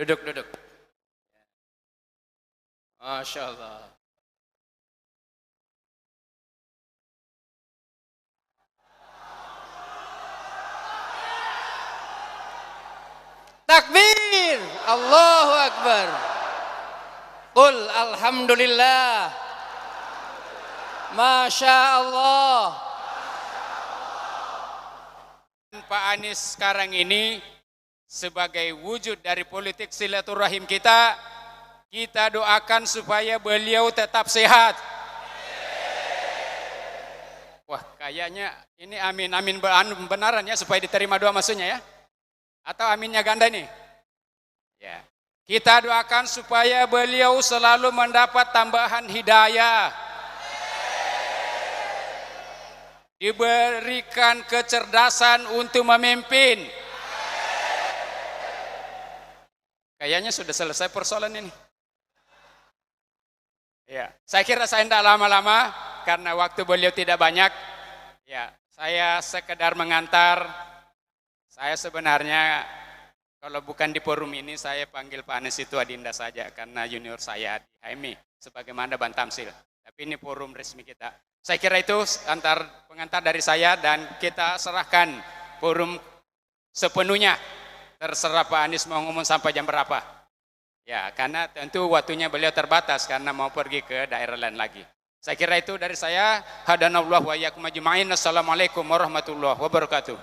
Duduk, duduk. Masya Allah. Takbir. Allahu Akbar. Qul alhamdulillah. Masya Allah. Pak Anies sekarang ini sebagai wujud dari politik silaturahim kita doakan supaya beliau tetap sehat. Wah, kayaknya ini amin benaran ya supaya diterima doa maksudnya ya. Atau aminnya ganda nih? Ya. Kita doakan supaya beliau selalu mendapat tambahan hidayah. Diberikan kecerdasan untuk memimpin. Kayaknya sudah selesai persoalan ini. Ya, saya kira saya tidak lama-lama karena waktu beliau tidak banyak. Ya, saya sekedar mengantar. Saya sebenarnya kalau bukan di forum ini saya panggil Pak Anies itu Adinda saja karena junior saya di HMI sebagaimana Bantamsil. Tapi ini forum resmi kita. Saya kira itu pengantar dari saya dan kita serahkan forum sepenuhnya. Terserah Pak Anies mau ngomong sampai jam berapa. Ya, karena tentu waktunya beliau terbatas karena mau pergi ke daerah lain lagi. Saya kira itu dari saya. Hadanallahu wa iyyakum ajma'in. Assalamualaikum warahmatullahi wabarakatuh.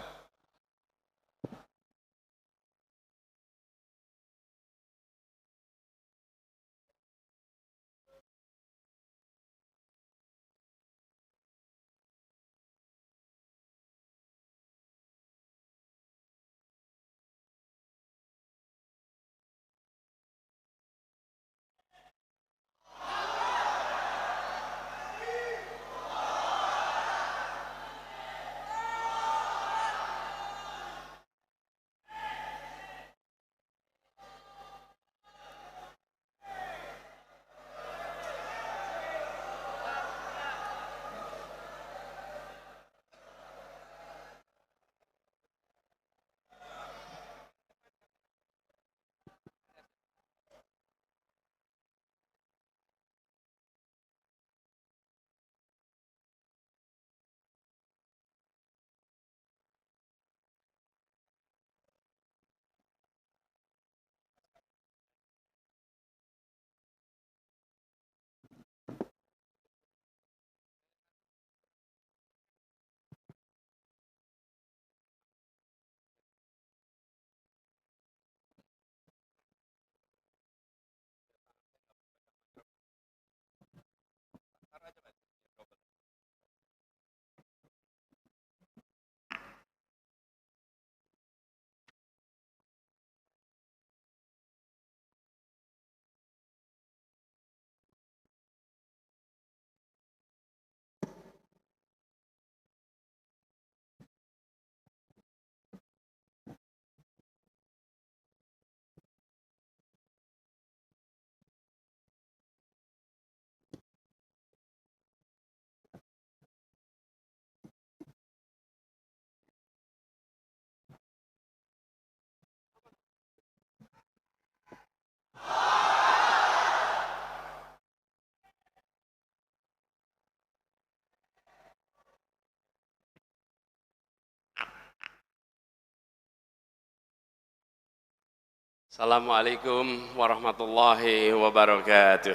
Assalamualaikum warahmatullahi wabarakatuh.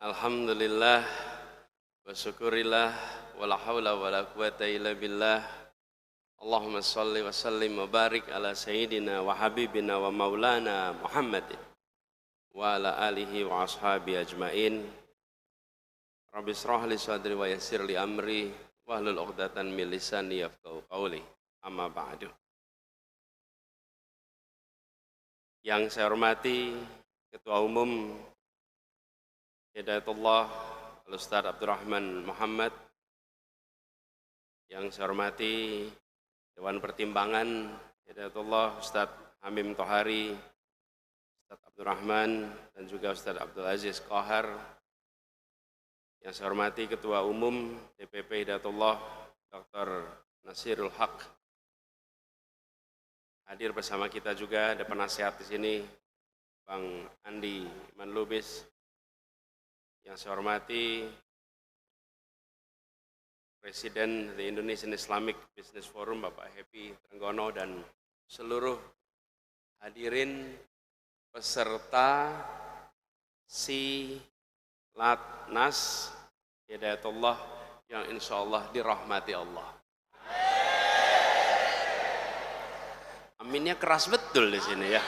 Alhamdulillah wa syukurillah wa la hawla wa la quwata illa billah. Allahumma salli wa sallim wa barik ala sayyidina wa habibina wa maulana Muhammadin wa ala alihi wa ashabi ajmain. Rabbi israh li sadri wa yassir li amri wahlul 'uqdatan min lisani yafqahu qawli. Amma ba'du. Yang saya hormati Ketua Umum Hidayatullah Al-Ustaz Abdurrahman Muhammad, yang saya hormati Dewan Pertimbangan Hidayatullah Ustaz Hamim Tohari, Ustaz Abdurrahman dan juga Ustaz Abdul Aziz Qahar, yang saya hormati Ketua Umum DPP Hidayatullah Dr. Nasirul Haq Hadir bersama kita juga ada penasehat di sini, Bang Andi Manlubis. Yang saya hormati Presiden The Indonesian Islamic Business Forum, Bapak Happy Trenggono, dan seluruh hadirin peserta Silatnas Hidayatullah yang insya Allah dirahmati Allah. Aminnya keras betul di sini ya.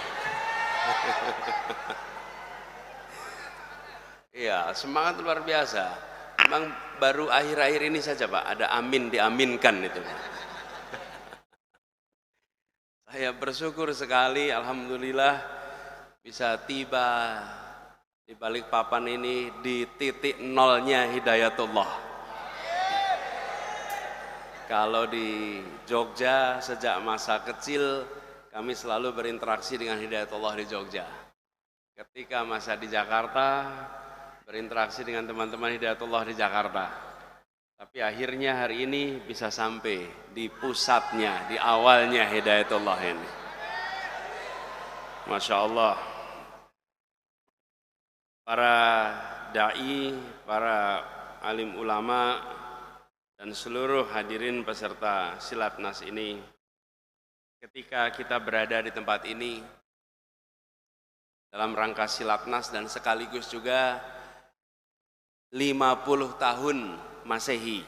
Iya, semangat luar biasa. Memang baru akhir-akhir ini saja Pak, ada amin diaminkan itu. Saya bersyukur sekali, alhamdulillah bisa tiba di Balikpapan ini di titik nolnya Hidayatullah. Kalau di Jogja sejak masa kecil kami selalu berinteraksi dengan Hidayatullah di Jogja. Ketika masa di Jakarta berinteraksi dengan teman-teman Hidayatullah di Jakarta. Tapi akhirnya hari ini bisa sampai di pusatnya, di awalnya Hidayatullah ini. Masya Allah. Para da'i, para alim ulama, dan seluruh hadirin peserta Silatnas ini, ketika kita berada di tempat ini, dalam rangka Silatnas dan sekaligus juga 50 tahun Masehi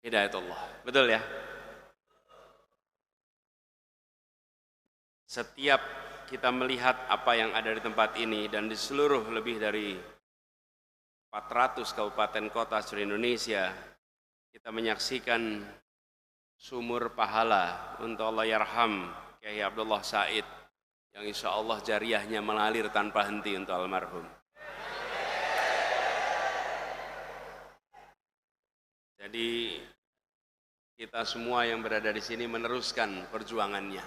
Hidayatullah. Betul ya? Setiap kita melihat apa yang ada di tempat ini dan di seluruh lebih dari 400 kabupaten kota seluruh Indonesia, kita menyaksikan sumur pahala untuk Allah yarham Kiai Abdullah Said yang insya Allah jariahnya mengalir tanpa henti untuk almarhum. Jadi kita semua yang berada di sini meneruskan perjuangannya.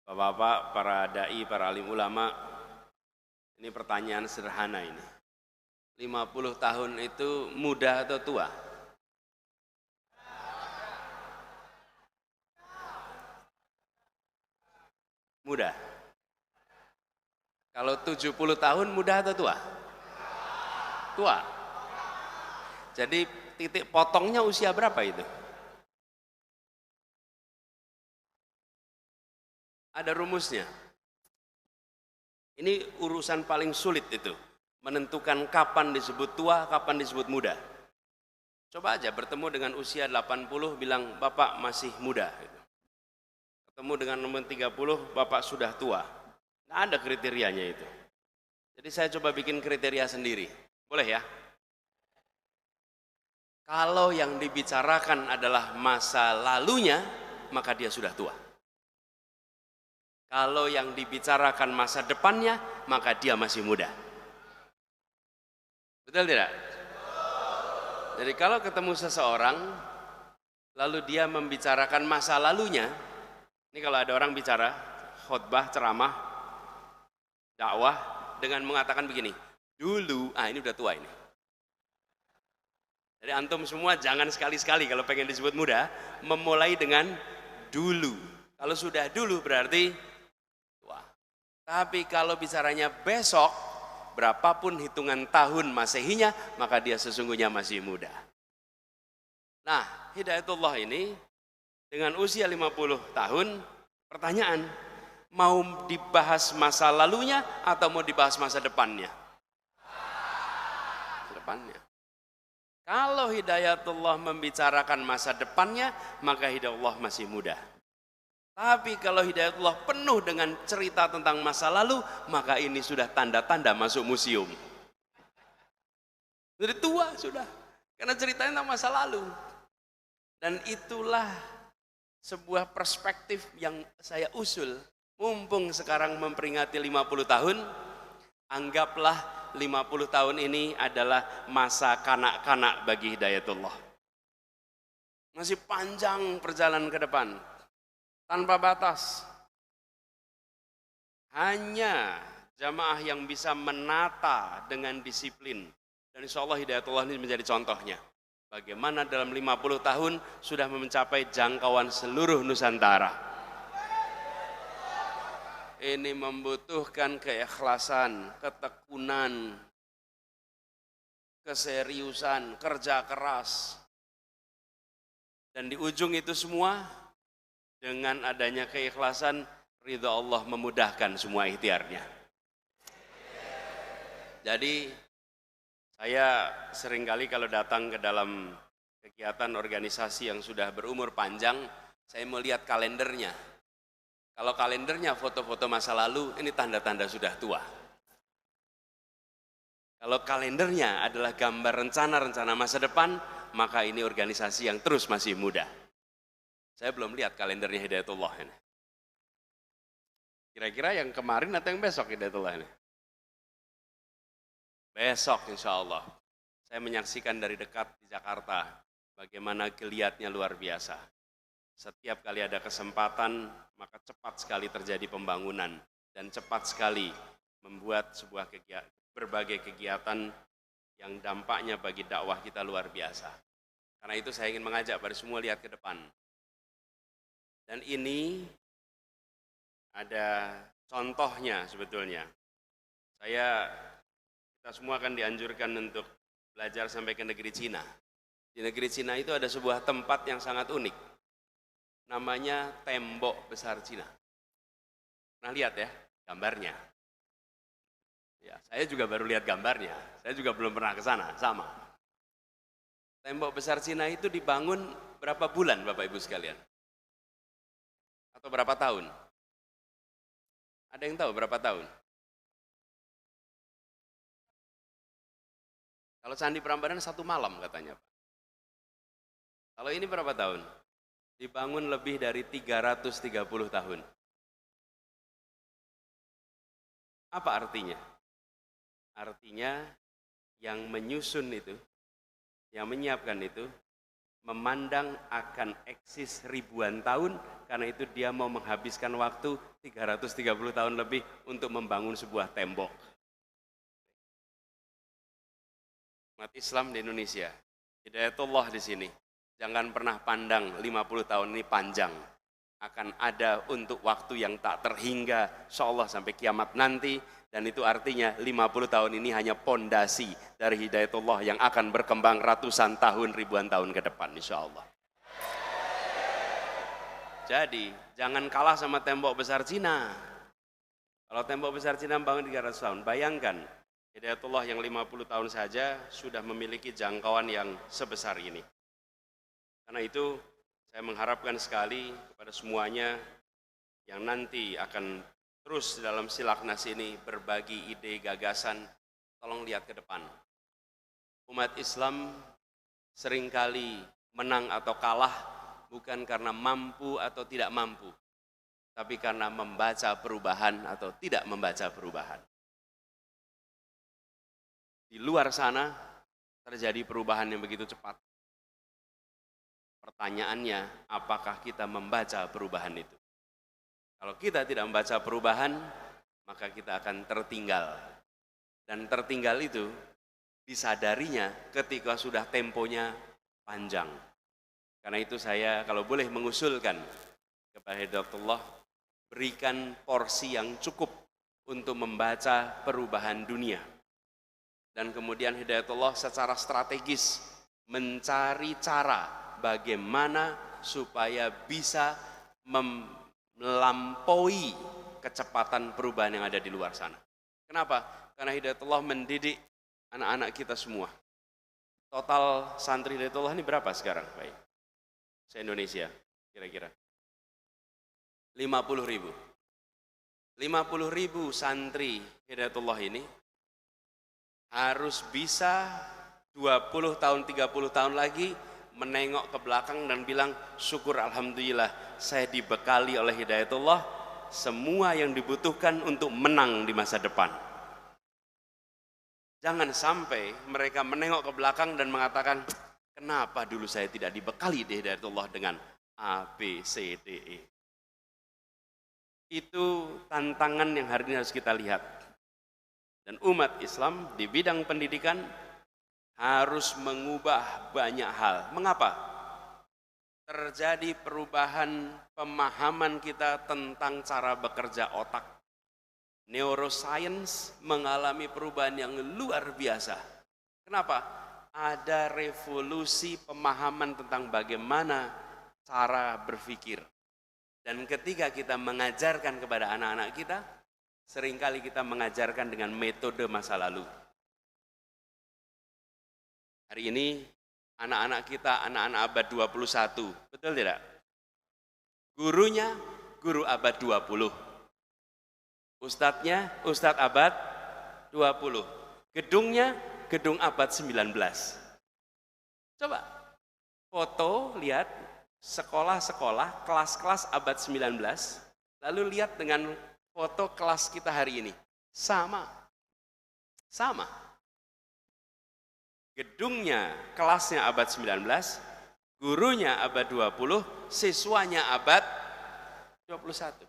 Bapak-bapak, para dai, para alim ulama, ini pertanyaan sederhana ini. 50 tahun itu muda atau tua? Muda. Kalau 70 tahun muda atau tua? Tua. Jadi titik potongnya usia berapa itu? Ada rumusnya. Ini urusan paling sulit itu. Menentukan kapan disebut tua, kapan disebut muda. Coba aja bertemu dengan usia 80 bilang Bapak masih muda. Ketemu dengan nomor 30 Bapak sudah tua. Nggak ada kriterianya itu. Jadi saya coba bikin kriteria sendiri. Boleh ya? Kalau yang dibicarakan adalah masa lalunya, maka dia sudah tua. Kalau yang dibicarakan masa depannya, maka dia masih muda. Betul tidak? Jadi kalau ketemu seseorang, lalu dia membicarakan masa lalunya, ini kalau ada orang bicara, khutbah, ceramah, dakwah, dengan mengatakan begini, dulu, ini udah tua ini. Jadi antum semua jangan sekali-sekali kalau pengen disebut muda, memulai dengan dulu. Kalau sudah dulu berarti tua. Tapi kalau bicaranya besok, berapapun hitungan tahun Masehinya, maka dia sesungguhnya masih muda. Nah, Hidayatullah ini dengan usia 50 tahun, pertanyaan, mau dibahas masa lalunya atau mau dibahas masa depannya? Depannya. Kalau Hidayatullah membicarakan masa depannya, maka Hidayatullah masih muda. Tapi kalau Hidayatullah penuh dengan cerita tentang masa lalu, maka ini sudah tanda-tanda masuk museum. Jadi tua sudah, karena ceritanya tentang masa lalu. Dan itulah sebuah perspektif yang saya usul. Mumpung sekarang memperingati 50 tahun, anggaplah 50 tahun ini adalah masa kanak-kanak bagi Hidayatullah. Masih panjang perjalanan ke depan, tanpa batas. Hanya jamaah yang bisa menata dengan disiplin. Dan insya Allah Hidayatullah ini menjadi contohnya. Bagaimana dalam 50 tahun sudah mencapai jangkauan seluruh Nusantara. Ini membutuhkan keikhlasan, ketekunan, keseriusan, kerja keras. Dan di ujung itu semua, dengan adanya keikhlasan, ridha Allah memudahkan semua ikhtiarnya. Jadi saya seringkali kalau datang ke dalam kegiatan organisasi yang sudah berumur panjang, saya melihat kalendernya. Kalau kalendernya foto-foto masa lalu, ini tanda-tanda sudah tua. Kalau kalendernya adalah gambar rencana-rencana masa depan, maka ini organisasi yang terus masih muda. Saya belum lihat kalendernya Hidayatullah ini. Kira-kira yang kemarin atau yang besok Hidayatullah ini? Besok insya Allah. Saya menyaksikan dari dekat di Jakarta, bagaimana geliatnya luar biasa. Setiap kali ada kesempatan, maka cepat sekali terjadi pembangunan dan cepat sekali membuat sebuah berbagai kegiatan yang dampaknya bagi dakwah kita luar biasa. Karena itu saya ingin mengajak pada semua lihat ke depan. Dan ini ada contohnya sebetulnya. Kita semua akan dianjurkan untuk belajar sampai ke negeri Cina. Di negeri Cina itu ada sebuah tempat yang sangat unik. Namanya Tembok Besar Cina. Pernah lihat ya gambarnya? Ya, saya juga baru lihat gambarnya. Saya juga belum pernah ke sana, sama. Tembok Besar Cina itu dibangun berapa bulan Bapak Ibu sekalian? Atau berapa tahun? Ada yang tahu berapa tahun? Kalau Candi Prambanan 1 malam katanya Pak. Kalau ini berapa tahun? Dibangun lebih dari 330 tahun. Apa artinya? Artinya yang menyusun itu, yang menyiapkan itu, memandang akan eksis ribuan tahun, karena itu dia mau menghabiskan waktu 330 tahun lebih untuk membangun sebuah tembok. Umat Islam di Indonesia, Hidayatullah di sini. Jangan pernah pandang 50 tahun ini panjang. Akan ada untuk waktu yang tak terhingga, insyaallah sampai kiamat nanti. Dan itu artinya 50 tahun ini hanya pondasi dari Hidayatullah yang akan berkembang ratusan tahun, ribuan tahun ke depan, insyaallah. Jadi, jangan kalah sama Tembok Besar Cina. Kalau Tembok Besar Cina bangun 300 tahun, bayangkan Hidayatullah yang 50 tahun saja sudah memiliki jangkauan yang sebesar ini. Karena itu saya mengharapkan sekali kepada semuanya yang nanti akan terus dalam Silaknas ini berbagi ide, gagasan, tolong lihat ke depan. Umat Islam seringkali menang atau kalah bukan karena mampu atau tidak mampu, tapi karena membaca perubahan atau tidak membaca perubahan. Di luar sana terjadi perubahan yang begitu cepat. Pertanyaannya, apakah kita membaca perubahan itu? Kalau kita tidak membaca perubahan, maka kita akan tertinggal. Dan tertinggal itu disadarinya ketika sudah temponya panjang. Karena itu saya kalau boleh mengusulkan kepada Hidayatullah, berikan porsi yang cukup untuk membaca perubahan dunia. Dan kemudian Hidayatullah secara strategis mencari cara bagaimana supaya bisa melampaui kecepatan perubahan yang ada di luar sana. Kenapa? Karena Hidayatullah mendidik anak-anak kita semua. Total santri Hidayatullah ini berapa sekarang, Pak? Se-Indonesia, kira-kira 50.000. 50.000 santri Hidayatullah ini harus bisa 20 tahun, 30 tahun lagi menengok ke belakang dan bilang, syukur alhamdulillah saya dibekali oleh Hidayatullah semua yang dibutuhkan untuk menang di masa depan. Jangan sampai mereka menengok ke belakang dan mengatakan, kenapa dulu saya tidak dibekali di Hidayatullah dengan A, B, C, D, E. Itu tantangan yang hari ini harus kita lihat. Dan umat Islam di bidang pendidikan harus mengubah banyak hal. Mengapa? Terjadi perubahan pemahaman kita tentang cara bekerja otak. Neuroscience mengalami perubahan yang luar biasa. Kenapa? Ada revolusi pemahaman tentang bagaimana cara berpikir. Dan ketika kita mengajarkan kepada anak-anak kita, seringkali kita mengajarkan dengan metode masa lalu. Hari ini anak-anak kita, anak-anak abad 21, betul tidak? Gurunya, guru abad 20. Ustadznya, ustadz abad 20. Gedungnya, gedung abad 19. Coba, foto, lihat sekolah-sekolah, kelas-kelas abad 19, lalu lihat dengan foto kelas kita hari ini. Sama. Gedungnya, kelasnya abad 19, gurunya abad 20, siswanya abad 21.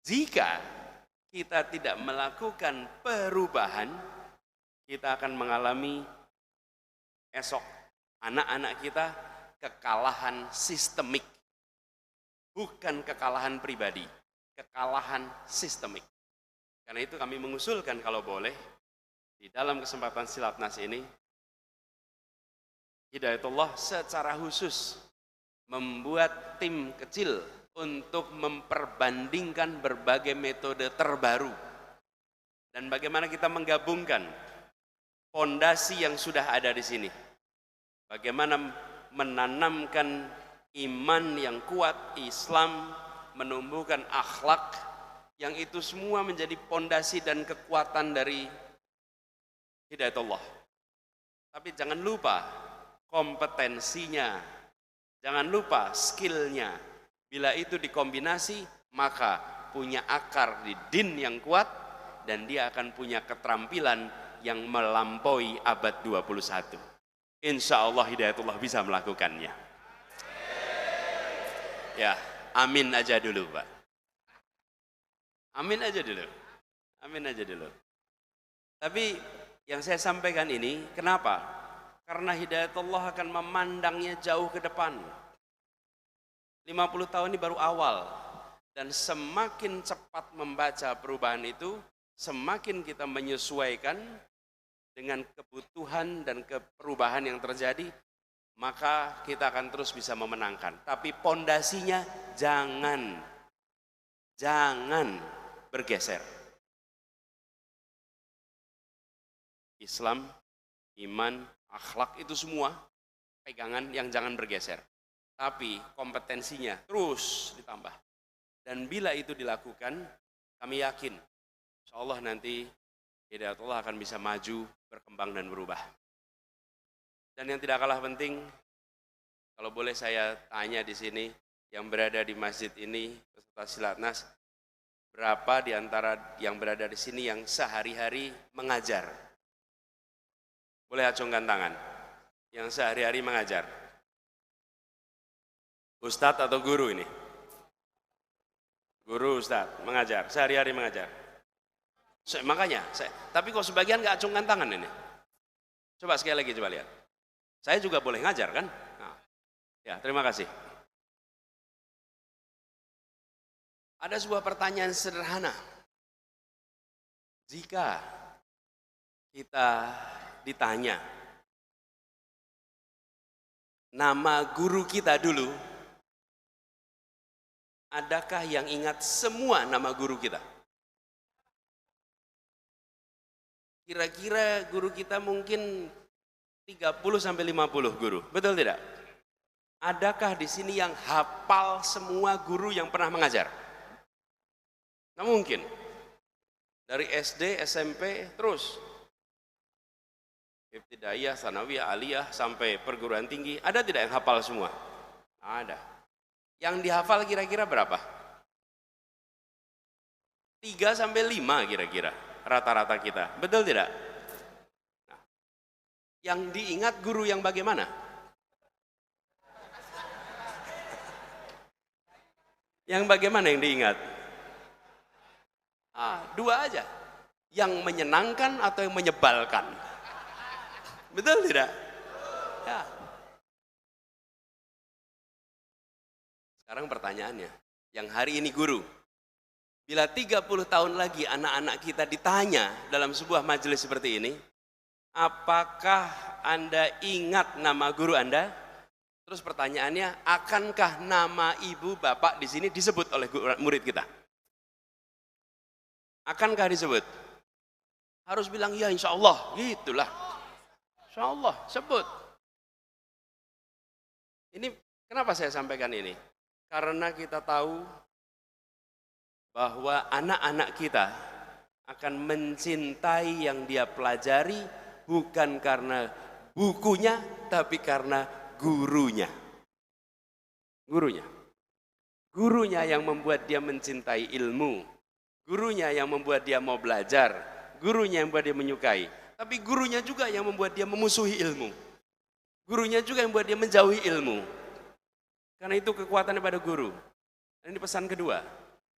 Jika kita tidak melakukan perubahan, kita akan mengalami esok anak-anak kita kekalahan sistemik. Bukan kekalahan pribadi, kekalahan sistemik. Karena itu kami mengusulkan kalau boleh, di dalam kesempatan Silatnas ini, Hidayatullah secara khusus membuat tim kecil untuk memperbandingkan berbagai metode terbaru. Dan bagaimana kita menggabungkan fondasi yang sudah ada di sini. Bagaimana menanamkan iman yang kuat, Islam, menumbuhkan akhlak, yang itu semua menjadi fondasi dan kekuatan dari Hidayatullah. Tapi jangan lupa kompetensinya, jangan lupa skillnya. Bila itu dikombinasi, maka punya akar di din yang kuat, dan dia akan punya keterampilan yang melampaui abad 21. Insya Allah Hidayatullah bisa melakukannya. Ya, amin aja dulu Pak. Amin aja dulu. Amin aja dulu. Tapi yang saya sampaikan ini, kenapa? Karena Hidayatullah akan memandangnya jauh ke depan. 50 tahun ini baru awal. Dan semakin cepat membaca perubahan itu, semakin kita menyesuaikan dengan kebutuhan dan perubahan yang terjadi, maka kita akan terus bisa memenangkan. Tapi pondasinya jangan bergeser. Islam, iman, akhlak itu semua pegangan yang jangan bergeser. Tapi kompetensinya terus ditambah. Dan bila itu dilakukan, kami yakin insya Allah nanti Hidayatullah akan bisa maju, berkembang dan berubah. Dan yang tidak kalah penting, kalau boleh saya tanya di sini, yang berada di masjid ini peserta Silatnas, berapa di antara yang berada di sini yang sehari-hari mengajar? Boleh acungkan tangan. Yang sehari-hari mengajar. Ustadz atau guru ini? Guru, ustadz, mengajar. Sehari-hari mengajar. Tapi kok sebagian nggak acungkan tangan ini? Coba sekali lagi, coba lihat. Saya juga boleh ngajar kan? Nah, ya, terima kasih. Ada sebuah pertanyaan sederhana. Jika kita ditanya nama guru kita dulu, adakah yang ingat semua nama guru kita? Kira-kira guru kita mungkin 30-50 guru, betul tidak? Adakah di sini yang hafal semua guru yang pernah mengajar? Nggak mungkin. Dari SD, SMP, terus Ibtidaiyah, Sanawiyah, Aliyah, sampai perguruan tinggi, ada tidak yang hafal semua? Ada. Yang dihafal kira-kira berapa? 3-5 kira-kira rata-rata kita, betul tidak? Nah, yang diingat guru yang bagaimana? Yang bagaimana yang diingat? Dua aja, yang menyenangkan atau yang menyebalkan. Betul tidak? Ya. Sekarang pertanyaannya, yang hari ini guru, bila 30 tahun lagi anak-anak kita ditanya dalam sebuah majelis seperti ini, apakah Anda ingat nama guru Anda? Terus pertanyaannya, akankah nama ibu bapak di sini disebut oleh murid kita? Akankah disebut? Harus bilang ya insya Allah, gitulah. Insya Allah, sebut. Ini kenapa saya sampaikan ini? Karena kita tahu bahwa anak-anak kita akan mencintai yang dia pelajari bukan karena bukunya, tapi karena gurunya. Gurunya. Gurunya yang membuat dia mencintai ilmu. Gurunya yang membuat dia mau belajar. Gurunya yang membuat dia menyukai. Tapi gurunya juga yang membuat dia memusuhi ilmu. Gurunya juga yang membuat dia menjauhi ilmu. Karena itu kekuatannya pada guru. Dan ini pesan kedua.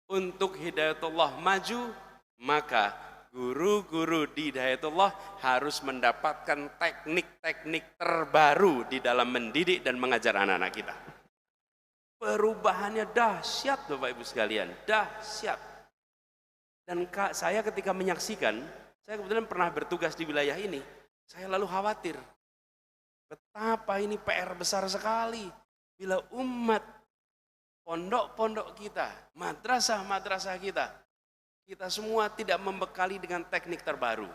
Untuk hidayatullah maju, maka guru-guru di hidayatullah harus mendapatkan teknik-teknik terbaru di dalam mendidik dan mengajar anak-anak kita. Perubahannya dahsyat Bapak Ibu sekalian, dahsyat. Dan saya ketika menyaksikan, saya kebetulan pernah bertugas di wilayah ini, saya lalu khawatir. Betapa ini PR besar sekali. Bila umat, pondok-pondok kita, madrasah-madrasah kita semua tidak membekali dengan teknik terbaru.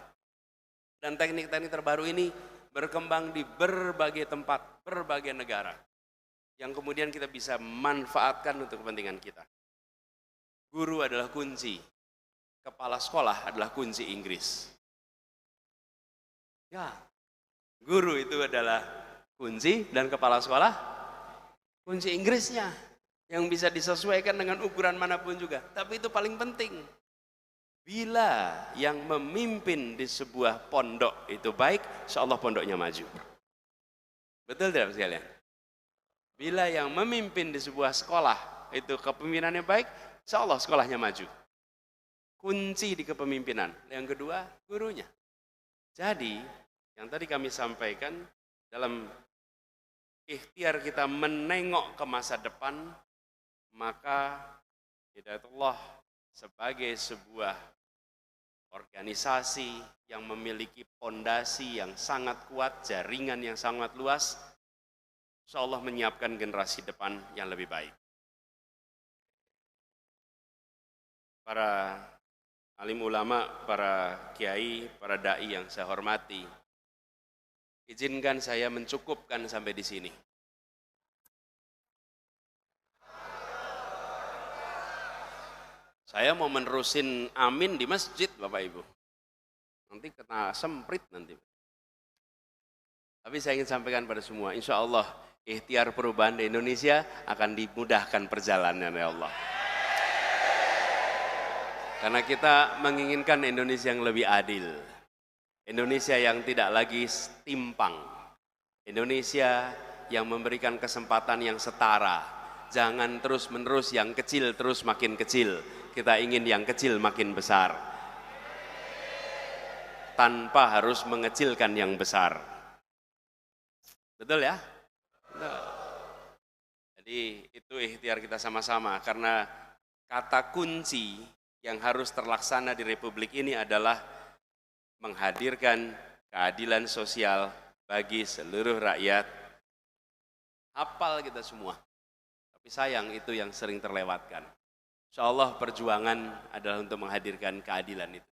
Dan teknik-teknik terbaru ini berkembang di berbagai tempat, berbagai negara. Yang kemudian kita bisa manfaatkan untuk kepentingan kita. Guru adalah kunci. Kepala sekolah adalah kunci Inggris. Ya, guru itu adalah kunci dan kepala sekolah kunci Inggrisnya yang bisa disesuaikan dengan ukuran manapun juga. Tapi itu paling penting. Bila yang memimpin di sebuah pondok itu baik, insyaallah pondoknya maju. Betul tidak sekalian? Bila yang memimpin di sebuah sekolah itu kepemimpinannya baik, insyaallah sekolahnya maju. Kunci di kepemimpinan. Yang kedua, gurunya. Jadi, yang tadi kami sampaikan dalam ikhtiar kita menengok ke masa depan, maka hidayatullah sebagai sebuah organisasi yang memiliki pondasi yang sangat kuat, jaringan yang sangat luas, insyaallah menyiapkan generasi depan yang lebih baik. Para alim ulama, para kiai, para dai yang saya hormati, izinkan saya mencukupkan sampai di sini. Saya mau menerusin amin di masjid Bapak Ibu. Nanti kena semprit nanti. Tapi saya ingin sampaikan pada semua, insya Allah ikhtiar perubahan di Indonesia akan dimudahkan perjalanan ya Allah. Karena kita menginginkan Indonesia yang lebih adil. Indonesia yang tidak lagi timpang. Indonesia yang memberikan kesempatan yang setara. Jangan terus-menerus yang kecil terus makin kecil. Kita ingin yang kecil makin besar. Tanpa harus mengecilkan yang besar. Betul ya? Betul. Jadi itu ikhtiar kita sama-sama. Karena kata kunci yang harus terlaksana di Republik ini adalah menghadirkan keadilan sosial bagi seluruh rakyat. Hafal kita semua. Tapi sayang itu yang sering terlewatkan. Insya Allah perjuangan adalah untuk menghadirkan keadilan itu.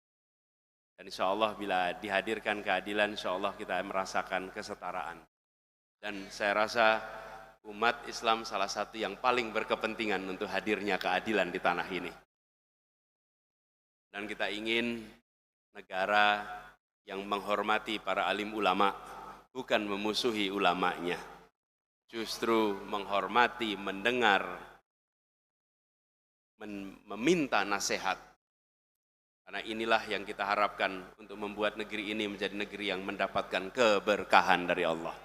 Dan insya Allah bila dihadirkan keadilan, insya Allah kita merasakan kesetaraan. Dan saya rasa umat Islam salah satu yang paling berkepentingan untuk hadirnya keadilan di tanah ini. Dan kita ingin negara yang menghormati para alim ulama, bukan memusuhi ulamanya. Justru menghormati, mendengar, meminta nasihat. Karena inilah yang kita harapkan untuk membuat negeri ini menjadi negeri yang mendapatkan keberkahan dari Allah.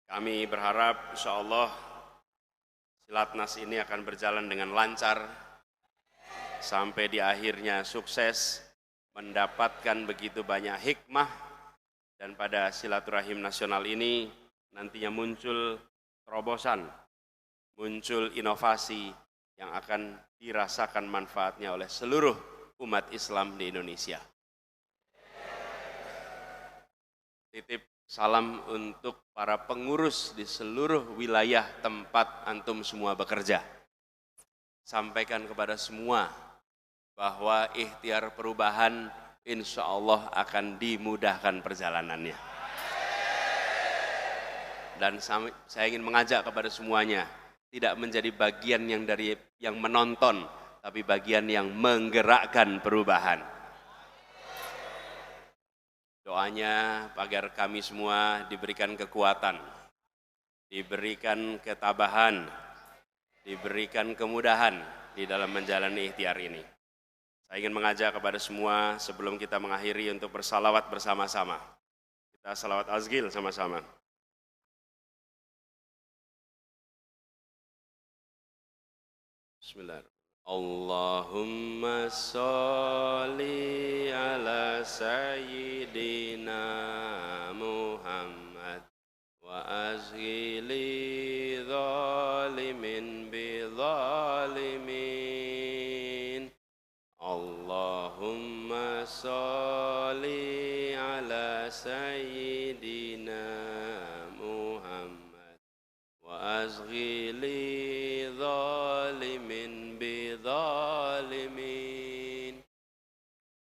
Kami berharap insya Allah Silatnas ini akan berjalan dengan lancar sampai di akhirnya sukses, mendapatkan begitu banyak hikmah Dan pada silaturahim nasional ini nantinya muncul terobosan, muncul inovasi yang akan dirasakan manfaatnya oleh seluruh umat Islam di Indonesia. Titip salam untuk para pengurus di seluruh wilayah tempat antum semua bekerja. Sampaikan kepada semua bahwa ikhtiar perubahan insya Allah akan dimudahkan perjalanannya. Dan saya ingin mengajak kepada semuanya, tidak menjadi bagian yang menonton, tapi bagian yang menggerakkan perubahan. Doanya agar kami semua diberikan kekuatan, diberikan ketabahan, diberikan kemudahan di dalam menjalani ikhtiar ini. Saya ingin mengajak kepada semua sebelum kita mengakhiri untuk bersalawat bersama-sama. Kita salawat azgil sama-sama. Bismillahirrahmanirrahim. Allahumma sholli ala sayyidina Muhammad wa azghili zalimin bi zalimin. Allahumma sholli ala sayyidina Muhammad wa azghili zalimin bi zalimin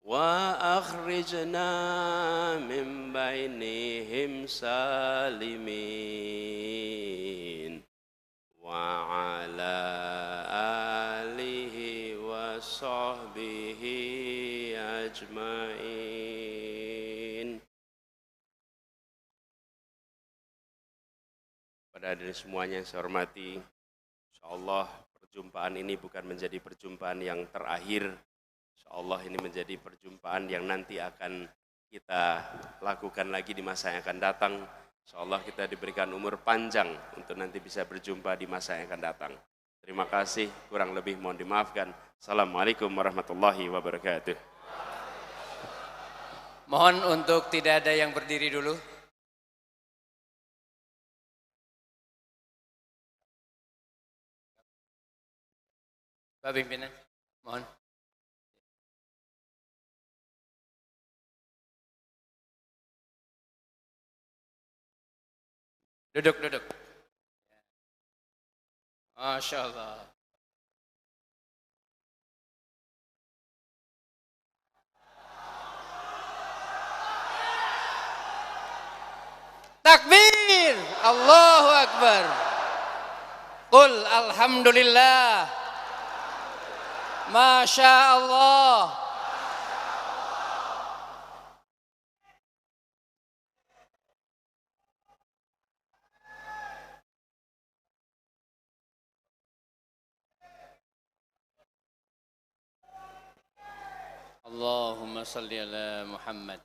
wa akhrijna min bainihim salimin wa ala alihi wa sahbihi ajmain. Pada hadirin semuanya yang saya hormati, insyaallah perjumpaan ini bukan menjadi perjumpaan yang terakhir. InsyaAllah ini menjadi perjumpaan yang nanti akan kita lakukan lagi di masa yang akan datang. InsyaAllah kita diberikan umur panjang untuk nanti bisa berjumpa di masa yang akan datang. Terima kasih, kurang lebih mohon dimaafkan. Assalamualaikum warahmatullahi wabarakatuh. Mohon untuk tidak ada yang berdiri dulu. Pak Pimpinan, mohon. Duduk. Masya Allah. Takbir, Allahu Akbar. Qul alhamdulillah. Masya Allah. Allahumma salli ala Muhammad.